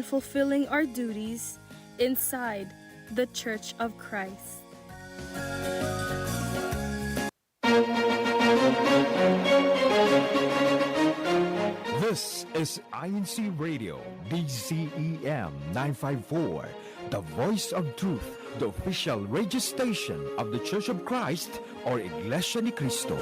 fulfilling our duties inside the Church of Christ. This is INCRadio, DZEM 954, the voice of truth, the official radio station of the Church of Christ or Iglesia ni Cristo.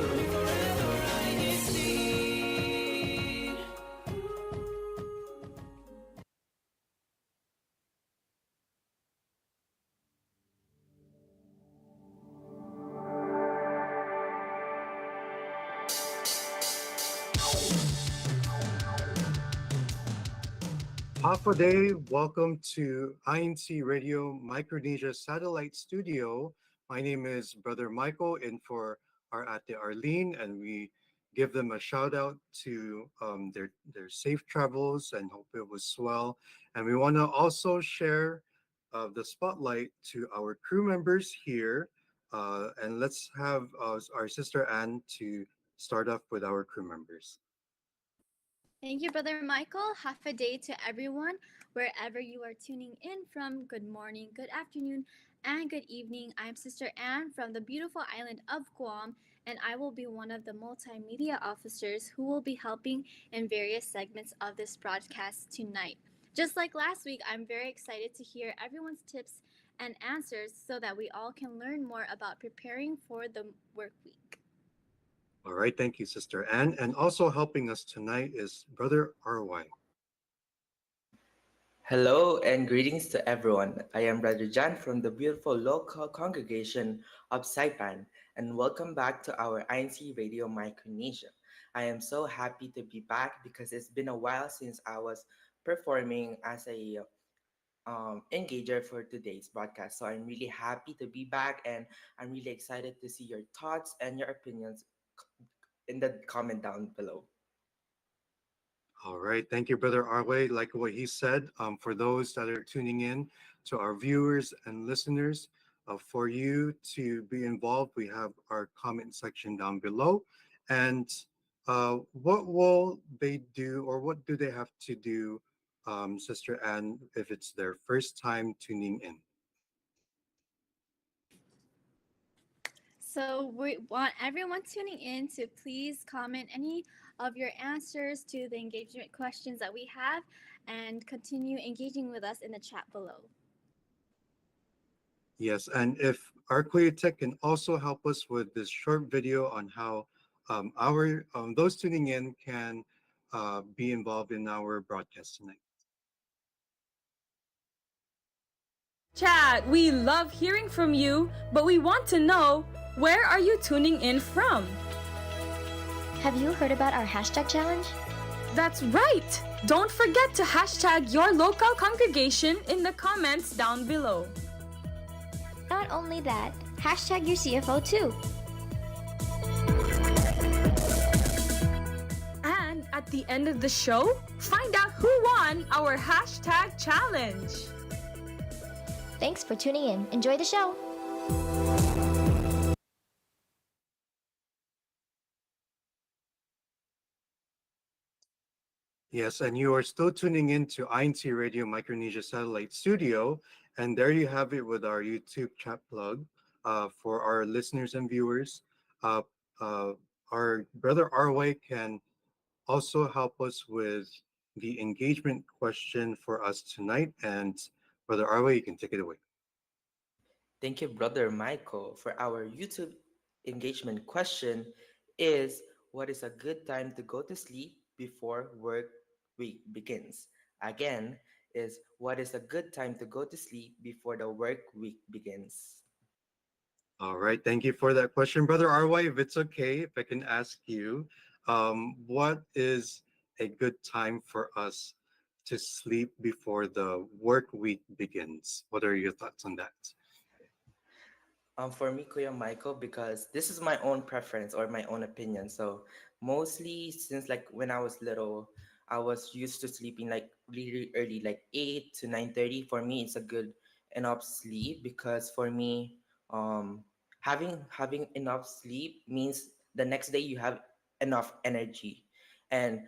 Half a day, welcome to INCRadio Micronesia Satellite Studio. My name is Brother Michael, in for our Ate Arlene, and we give them a shout out to their safe travels and hope it was swell. And we want to also share the spotlight to our crew members here. And let's have our sister Anne to start off with our crew members. Thank you, Brother Michael. Half a day to everyone, wherever you are tuning in from. Good morning, good afternoon, and good evening. I'm Sister Anne from the beautiful island of Guam, and I will be one of the multimedia officers who will be helping in various segments of this broadcast tonight. Just like last week, I'm very excited to hear everyone's tips and answers so that we all can learn more about preparing for the work week. All right, thank you, Sister Anne. And also helping us tonight is Brother RY. Hello and greetings to everyone. I am Brother John from the beautiful local congregation of Saipan, and welcome back to our INCRadio Micronesia. I am so happy to be back because it's been a while since I was performing as a engager for today's broadcast. So I'm really happy to be back, and I'm really excited to see your thoughts and your opinions in the comment down below. All right, thank you, Brother RY. Like what he said, for those that are tuning in, to our viewers and listeners, for you to be involved, we have our comment section down below. And what will they do, or what do they have to do, Sister Anne, if it's their first time tuning in? So we want everyone tuning in to please comment any of your answers to the engagement questions that we have and continue engaging with us in the chat below. Yes, and if ArcleaTech can also help us with this short video on how our those tuning in can be involved in our broadcast tonight. Chat, we love hearing from you, but we want to know, where are you tuning in from? Have you heard about our hashtag challenge? That's right! Don't forget to hashtag your local congregation in the comments down below. Not only that, hashtag your CFO too. And at the end of the show, find out who won our hashtag challenge. Thanks for tuning in. Enjoy the show. Yes, and you are still tuning in to INCRadio Micronesia Satellite Studio, and there you have it with our YouTube chat plug for our listeners and viewers. Our Brother RY can also help us with the engagement question for us tonight, and Brother RY, you can take it away. Thank you, Brother Michael. For our YouTube engagement question is, what is a good time to go to sleep before work week begins? Again, is what is a good time to go to sleep before the work week begins? All right, thank you for that question, Brother RY. If it's okay, if I can ask you, what is a good time for us to sleep before the work week begins? What are your thoughts on that? For me, Kuya Michael, because this is my own preference or my own opinion. So mostly since like when I was little, I was used to sleeping like really early, like 8 to 9:30. For me, it's a good enough sleep because for me, having enough sleep means the next day you have enough energy. And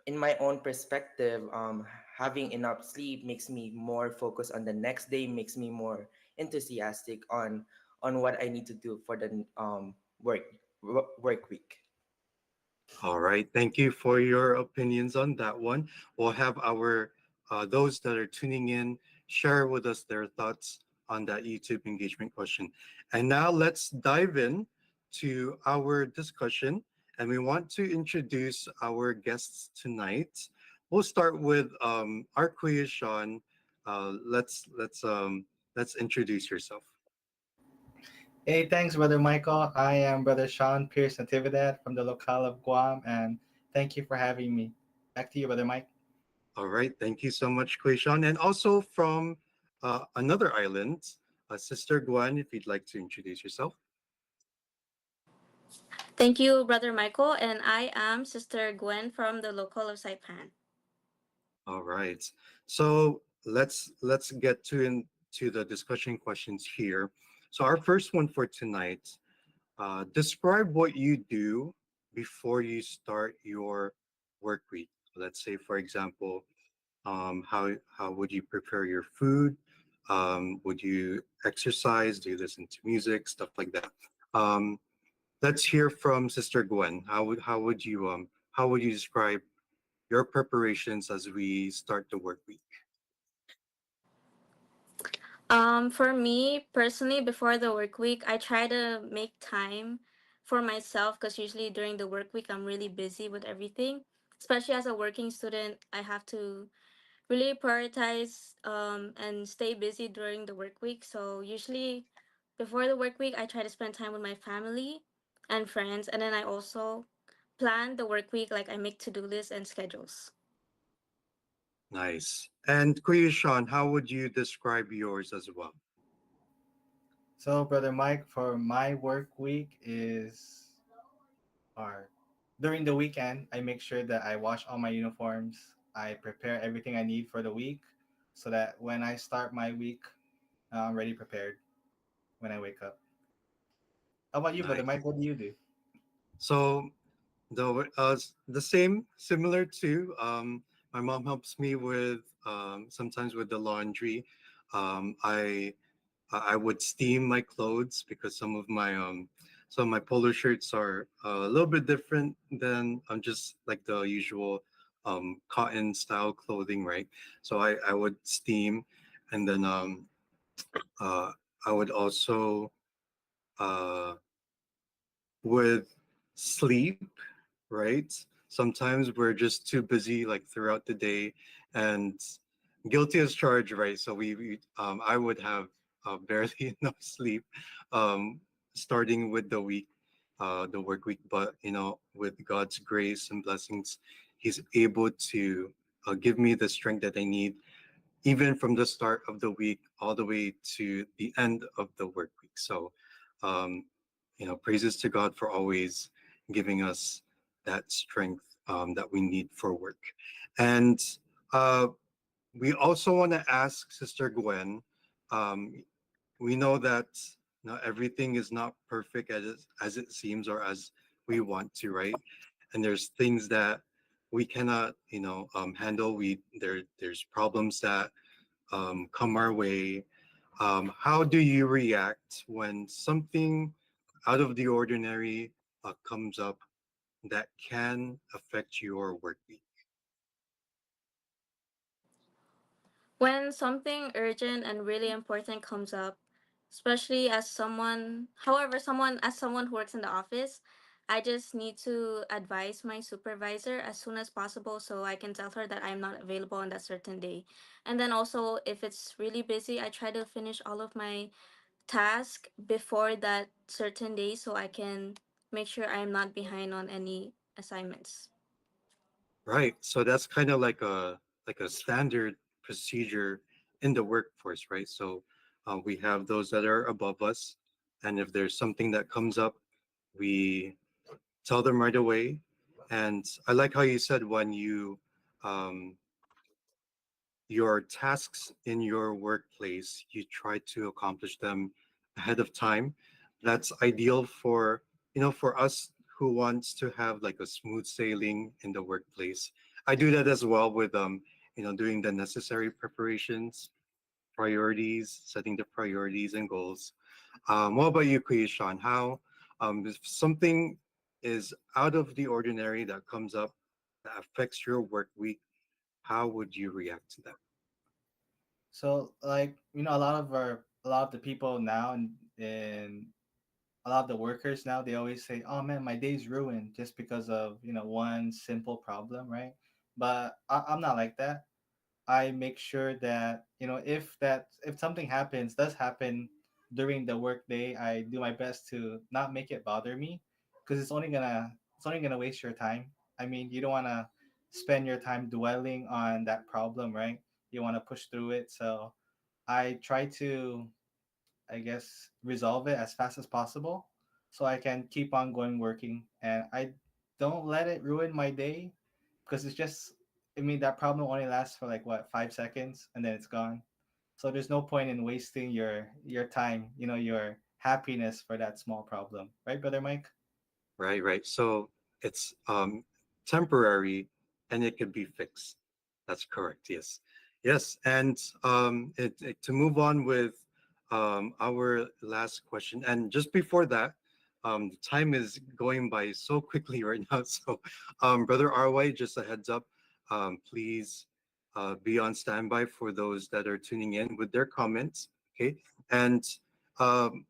in my own perspective, having enough sleep makes me more focused on the next day, makes me more enthusiastic on what I need to do for the work week. All right. Thank you for your opinions on that one. We'll have our those that are tuning in share with us their thoughts on that YouTube engagement question. And now let's dive in to our discussion. And we want to introduce our guests tonight. We'll start with our quiz, Sean. Let's introduce yourself. Hey, thanks, Brother Michael. I am Brother Sean Pierce Natividad from the locale of Guam, and thank you for having me. Back to you, Brother Mike. All right. Thank you so much, Quayshawn. And also from another island, Sister Guan, if you'd like to introduce yourself. Thank you, Brother Michael, and I am Sister Gwen from the local of Saipan. All right. So let's get into the discussion questions here. So our first one for tonight, describe what you do before you start your work week. Let's say, for example, how would you prepare your food? Would you exercise? Do you listen to music? Stuff like that. Um, let's hear from Sister Gwen. How would you describe your preparations as we start the work week? For me personally, before the work week, I try to make time for myself because usually during the work week, I'm really busy with everything. Especially as a working student, I have to really prioritize and stay busy during the work week. So usually before the work week, I try to spend time with my family and friends, and then I also plan the work week, like I make to-do lists and schedules. Nice. And Kuya Sean, how would you describe yours as well? So, Brother Mike, for my work week is, or during the weekend, I make sure that I wash all my uniforms. I prepare everything I need for the week so that when I start my week, I'm ready prepared when I wake up. How about you, Brother Nice. Mike? What do you do? So the same, similar to my mom helps me with sometimes with the laundry. I would steam my clothes because some of my polo shirts are a little bit different than just like the usual cotton style clothing, right? So I would steam, and then uh, I would also uh, with sleep, right? Sometimes we're just too busy like throughout the day, and guilty as charged, right? So I would have barely enough sleep, um, starting with the work week. But with God's grace and blessings, He's able to give me the strength that I need, even from the start of the week all the way to the end of the work week. So, um, praises to God for always giving us that strength that we need for work. And uh, we also want to ask Sister Gwen. Um, we know that not everything is not perfect as it seems or as we want to, right? And there's things that we cannot, handle. There's problems that come our way. How do you react when something out of the ordinary comes up that can affect your work week? When something urgent and really important comes up, especially as someone, however, someone as someone who works in the office, I just need to advise my supervisor as soon as possible so I can tell her that I'm not available on that certain day. And then also, if it's really busy, I try to finish all of my tasks before that certain day so I can make sure I'm not behind on any assignments. Right. So that's kind of like a standard procedure in the workforce, right? So we have those that are above us, and if there's something that comes up, we tell them right away. And I like how you said when um, your tasks in your workplace, you try to accomplish them ahead of time. That's ideal for, for us who wants to have like a smooth sailing in the workplace. I do that as well with doing the necessary preparations, priorities, setting the priorities and goals. What about you, Sean? How, if something is out of the ordinary that comes up that affects your work week, how would you react to that? So like a lot of the people now and a lot of the workers now, they always say, "Oh man, my day's ruined just because of one simple problem," right? But I'm not like that. I make sure that if something does happen during the workday, I do my best to not make it bother me, because it's only gonna waste your time. I mean, you don't wanna spend your time dwelling on that problem, right? You wanna push through it. So I try to, I guess, resolve it as fast as possible so I can keep on going working, and I don't let it ruin my day, because it's just, I mean, that problem only lasts for like what, 5 seconds, and then it's gone. So there's no point in wasting your time, your happiness for that small problem, right, brother Mike? Right, right. So it's temporary and it could be fixed. That's correct. Yes. Yes. And to move on with our last question. And just before that, the time is going by so quickly right now. So, Brother RY, just a heads up, please be on standby for those that are tuning in with their comments. Okay. And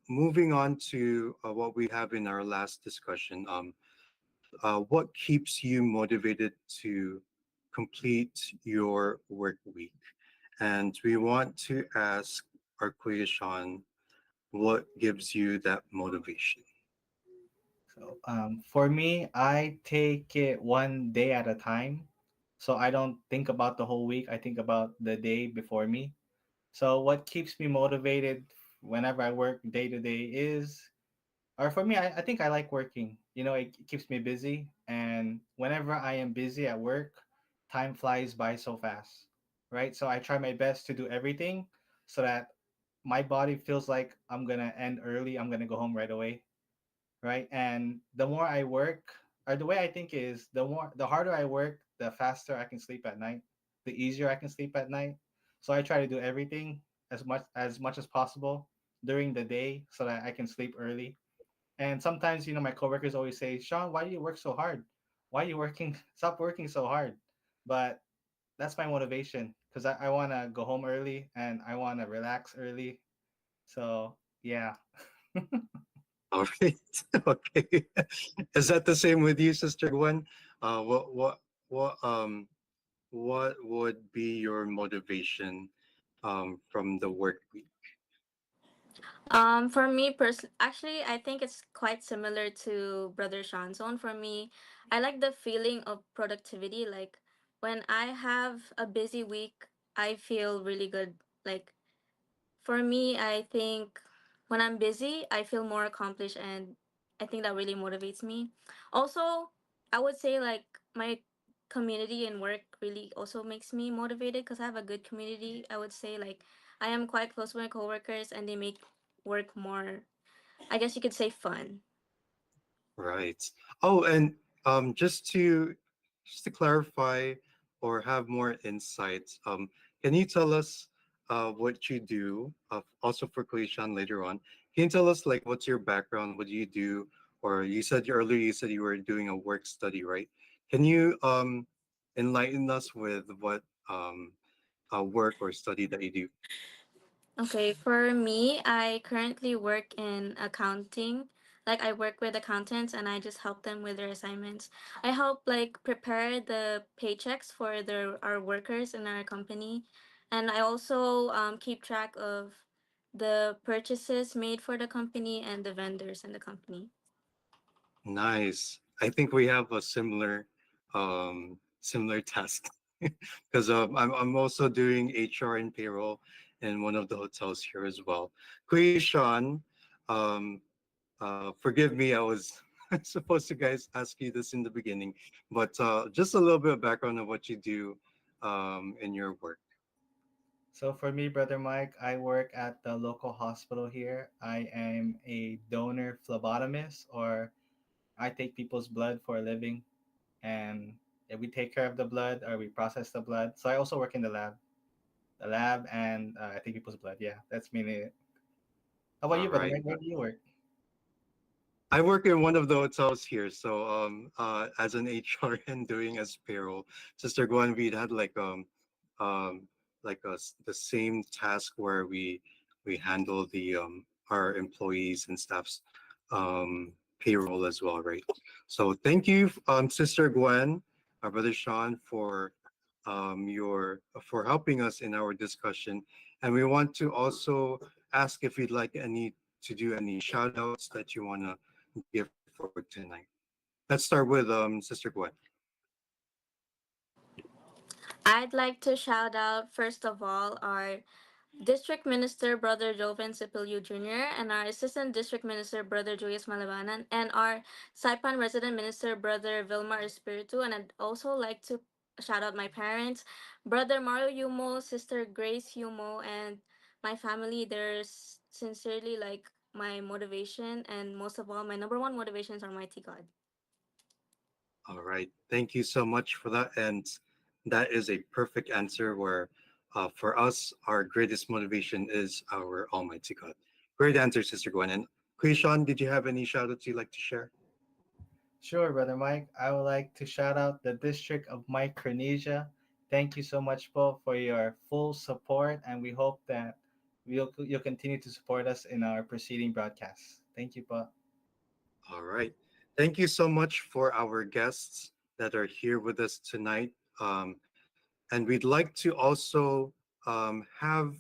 moving on to what we have in our last discussion, what keeps you motivated to complete your work week? And we want to ask our Sean, what gives you that motivation? So for me, I take it one day at a time. So I don't think about the whole week. I think about the day before me. So what keeps me motivated whenever I work day to day is, or for me, I think I like working. It keeps me busy. And whenever I am busy at work, time flies by so fast, right? So I try my best to do everything so that my body feels like I'm going to end early. I'm going to go home right away, right? And the more I work, or the way I think is, the harder I work, the faster I can sleep at night, the easier I can sleep at night. So I try to do everything as much as possible during the day so that I can sleep early. And sometimes, my coworkers always say, "Sean, why do you work so hard? Why are you working? Stop working so hard." But that's my motivation, because I want to go home early and I want to relax early. So yeah. All right. Okay. Is that the same with you, Sister Gwen? What what would be your motivation from the work week? For me, actually, I think it's quite similar to Brother Sean's own. For me, I like the feeling of productivity. Like when I have a busy week, I feel really good. Like for me, I think when I'm busy, I feel more accomplished, and I think that really motivates me. Also, I would say like my community and work really also makes me motivated because I have a good community. I would say like I am quite close with my coworkers, and they make work more, I guess you could say, fun. Right. Oh, and just to clarify or have more insights, can you tell us what you do? Also for Kuishan later on, can you tell us like what's your background? What do you do? Or you said earlier you said you were doing a work study, right? Can you enlighten us with what work or study that you do? Okay, for me, I currently work in accounting. Like I work with accountants and I just help them with their assignments. I help like prepare the paychecks for our workers in our company. And I also keep track of the purchases made for the company and the vendors in the company. Nice. I think we have a similar task because I'm also doing HR and payroll in one of the hotels here as well. Kuya Sean, um, forgive me, I was supposed to guys ask you this in the beginning, but just a little bit of background of what you do in your work. So for me, brother Mike, I work at the local hospital here. I am a donor phlebotomist, or I take people's blood for a living. And Yeah, we take care of the blood or we process the blood. So I also work in the lab, and I take people's blood. Yeah, that's mainly it. How about All you, brother right. Mike? Where do you work? I work in one of the hotels here, so as an HRN doing as payroll, Sister Gwen, we'd had um, the same task where we handle the our employees and staff's payroll as well, right? So thank you, Sister Gwen, our brother Sean, for your for helping us in our discussion, and we want to also ask if you'd like any to do any shout outs that you want to give for tonight. Let's start with Sister Gwen. I'd like to shout out, first of all, our District Minister Brother Joven Sipilio Jr. and our Assistant District Minister Brother Joyce Malabanan and our Saipan Resident Minister Brother Vilmar Espiritu. And I'd also like to shout out my parents, Brother Mario Yumo, Sister Grace Yumo, and my family. They're sincerely like my motivation, and most of all, my number one motivation is Almighty God. All right, thank you so much for that, and that is a perfect answer. Where for us, our greatest motivation is our Almighty God. Great answer, Sister Gwen. And Krishan, did you have any shout outs you'd like to share? Sure, brother Mike. I would like to shout out the District of Micronesia. Thank you so much, Paul, for your full support, and we hope that you'll continue to support us in our preceding broadcasts. Thank you, Paul. All right. Thank you so much for our guests that are here with us tonight. And we'd like to also have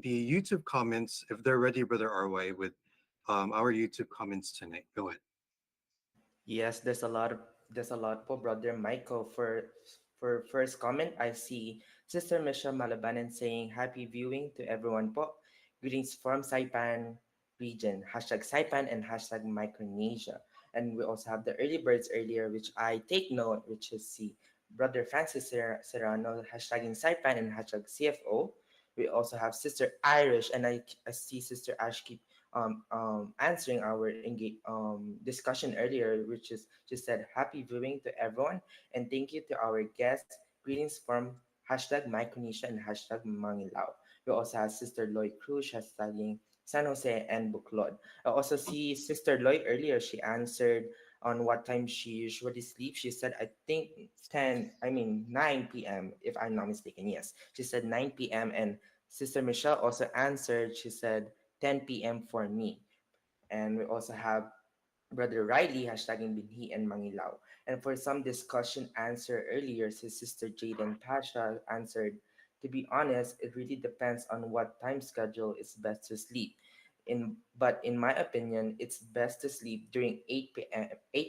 the YouTube comments, if they're ready, Brother Arway, with our YouTube comments tonight. Go ahead. Yes, there's a lot for brother Michael. For first comment, I see Sister Michelle Malabanan saying happy viewing to everyone po. Greetings from Saipan region. Hashtag Saipan and hashtag Micronesia. And we also have the early birds earlier, which I take note, which is see brother Francis Serrano hashtagging Saipan and hashtag CFO. We also have Sister Irish, and I see Sister Ash keep answering our discussion earlier, which is she said, happy viewing to everyone and thank you to our guests. Greetings from hashtag Micronesia and hashtag Mangilao. We also have Sister Lloyd Cruz hashtagging San Jose and Buklod. I also see Sister Lloyd earlier. She answered on what time she usually sleeps. She said, I think 9 p.m., if I'm not mistaken. Yes, she said 9 p.m. And Sister Michelle also answered, she said 10 p.m. for me. And we also have Brother Riley hashtagging Binhi and Mangilao. And for some discussion answer earlier, his sister Jaden Pasha answered, to be honest, it really depends on what time schedule is best to sleep. In my opinion, it's best to sleep during 8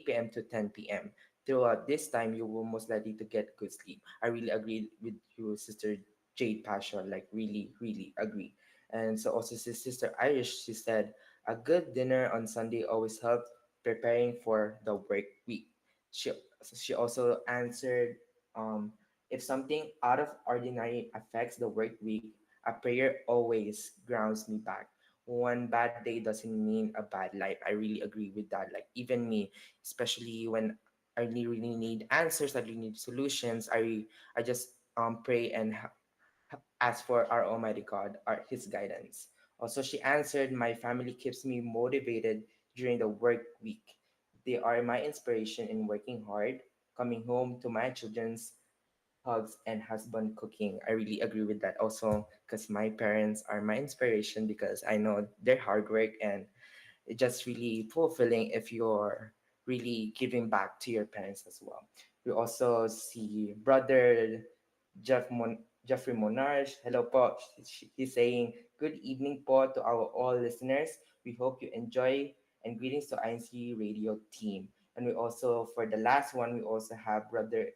p.m. to 10 p.m. Throughout this time, you will most likely to get good sleep. I really agree with you, Sister Jade Pasha. Like really, really agree. And so also his sister Irish, she said, a good dinner on Sunday always helps preparing for the work week. She she also answered, um, if something out of ordinary affects the work week, a prayer always grounds me back. One bad day doesn't mean a bad life. I really agree with that. Like even me, especially when I really need answers, I really need solutions. I just pray and ask for our Almighty God, His guidance. Also, she answered, my family keeps me motivated during the work week. They are my inspiration in working hard, coming home to my children's hugs and husband cooking. I really agree with that also because my parents are my inspiration because I know their hard work and it's just really fulfilling if you're really giving back to your parents as well. We also see brother Jeffrey Monarch. Hello po. He's saying, good evening po to our all listeners. We hope you enjoy and greetings to INC Radio team. And we also, for the last one, we also have Brother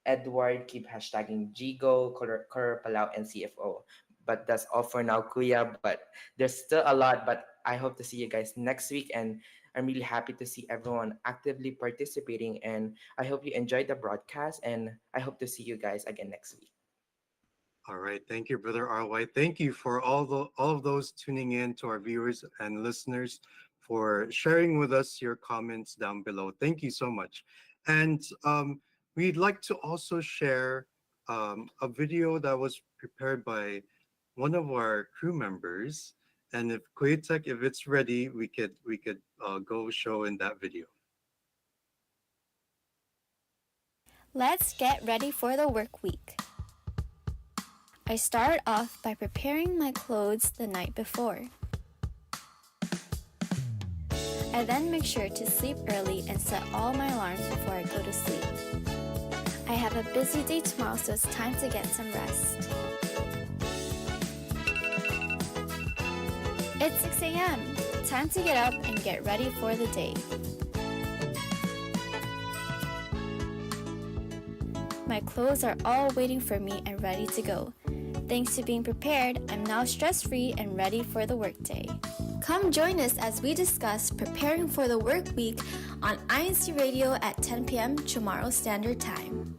Edward. Keep hashtagging Jigo, Color Palau, and CFO. But that's all for now, Kuya. But there's still a lot, but I hope to see you guys next week. And I'm really happy to see everyone actively participating. And I hope you enjoyed the broadcast. And I hope to see you guys again next week. All right, thank you, Brother RY. Thank you for all of those tuning in, to our viewers and listeners, for sharing with us your comments down below. Thank you so much. And we'd like to also share a video that was prepared by one of our crew members. And if Koitek, if it's ready, we could go show in that video. Let's get ready for the work week. I start off by preparing my clothes the night before. I then make sure to sleep early and set all my alarms before I go to sleep. I have a busy day tomorrow, so it's time to get some rest. It's 6 a.m. Time to get up and get ready for the day. My clothes are all waiting for me and ready to go. Thanks to being prepared, I'm now stress-free and ready for the workday. Come join us as we discuss preparing for the work week on INCRadio at 10 p.m. tomorrow Standard Time.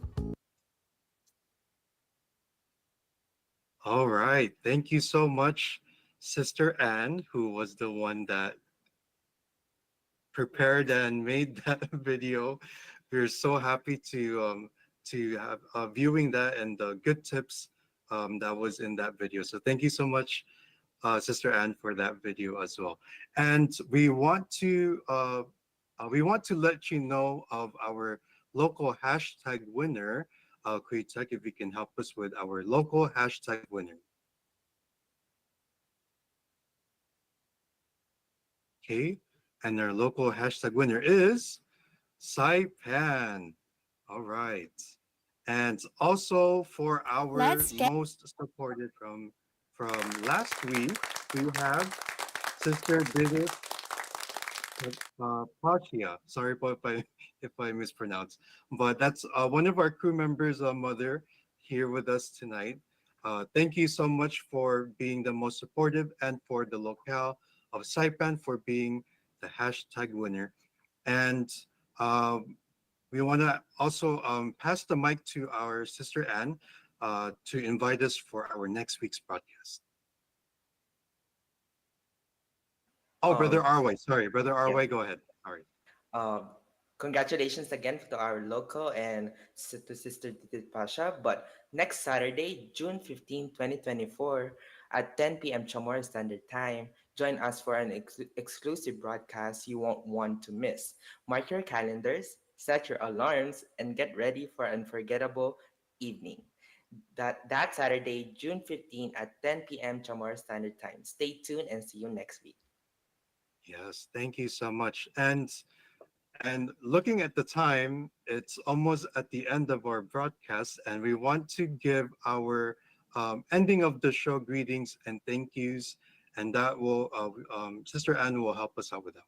All right. Thank you so much, Sister Anne, who was the one that prepared and made that video. We're so happy to have viewing that and the good tips that was in that video. So thank you so much, Sister Anne, for that video as well. And we want to let you know of our local hashtag winner. Kuitek, if you can help us with our local hashtag winner. Okay, and our local hashtag winner is Saipan. All right. And also for our most supported from last week, we have Sister Bidit Pachia. Sorry if I mispronounce, but that's one of our crew members' mother here with us tonight. Thank you so much for being the most supportive and for the locale of Saipan for being the hashtag winner. And we want to also pass the mic to our sister Anne to invite us for our next week's broadcast. Oh, Brother Arway. Sorry, Brother Yeah. Arway, go ahead. Sorry. Um, Congratulations again to our local and to Sister Didi Pasha. But next Saturday, June 15, 2024, at 10 p.m. Chamorro Standard Time, join us for an exclusive broadcast you won't want to miss. Mark your calendars, set your alarms, and get ready for an unforgettable evening. That Saturday, June 15 at 10 p.m. Chamorro Standard Time. Stay tuned and see you next week. Yes, thank you so much. And looking at the time, it's almost at the end of our broadcast, and we want to give our ending of the show greetings and thank yous, and that will Sister Anne will help us out with that.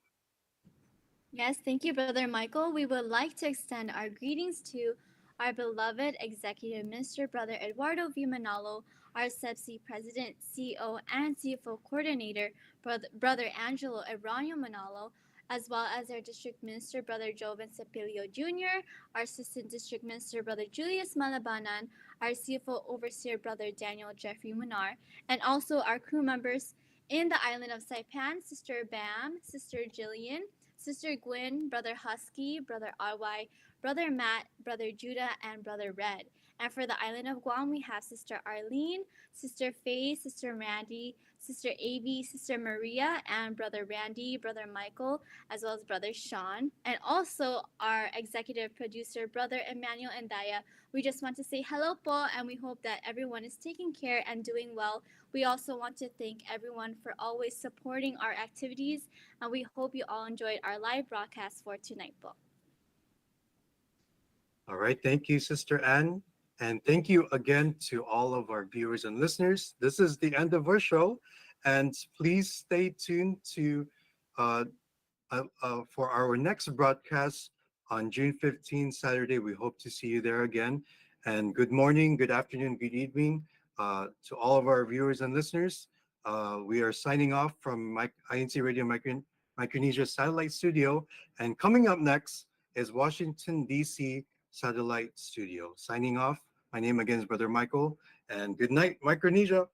Yes, thank you, Brother Michael. We would like to extend our greetings to our beloved Executive Minister, Brother Eduardo V. Manalo, our CEBSI President, CEO, and CFO Coordinator, Brother Angelo Ebronio Manalo, as well as our District Minister, Brother Joven Cepilio Jr., our Assistant District Minister, Brother Julius Malabanan, our CFO Overseer, Brother Daniel Jeffrey Munar, and also our crew members in the island of Saipan, Sister Bam, Sister Jillian, Sister Gwen, Brother Husky, Brother RY, Brother Matt, Brother Judah, and Brother Red. And for the island of Guam, we have Sister Arlene, Sister Faye, Sister Randy, Sister Avi, Sister Maria, and Brother Randy, Brother Michael, as well as Brother Sean. And also our executive producer, Brother Emmanuel Andaya. We just want to say hello po, and we hope that everyone is taking care and doing well. We also want to thank everyone for always supporting our activities, and we hope you all enjoyed our live broadcast for tonight po. All right, thank you, Sister Anne. And thank you again to all of our viewers and listeners. This is the end of our show. And please stay tuned to uh, for our next broadcast on June 15th, Saturday. We hope to see you there again. And good morning, good afternoon, good evening to all of our viewers and listeners. We are signing off from INCRadio Micronesia Satellite Studio. And coming up next is Washington, D.C. Satellite Studio. Signing off. My name again is Brother Michael. And good night, Micronesia.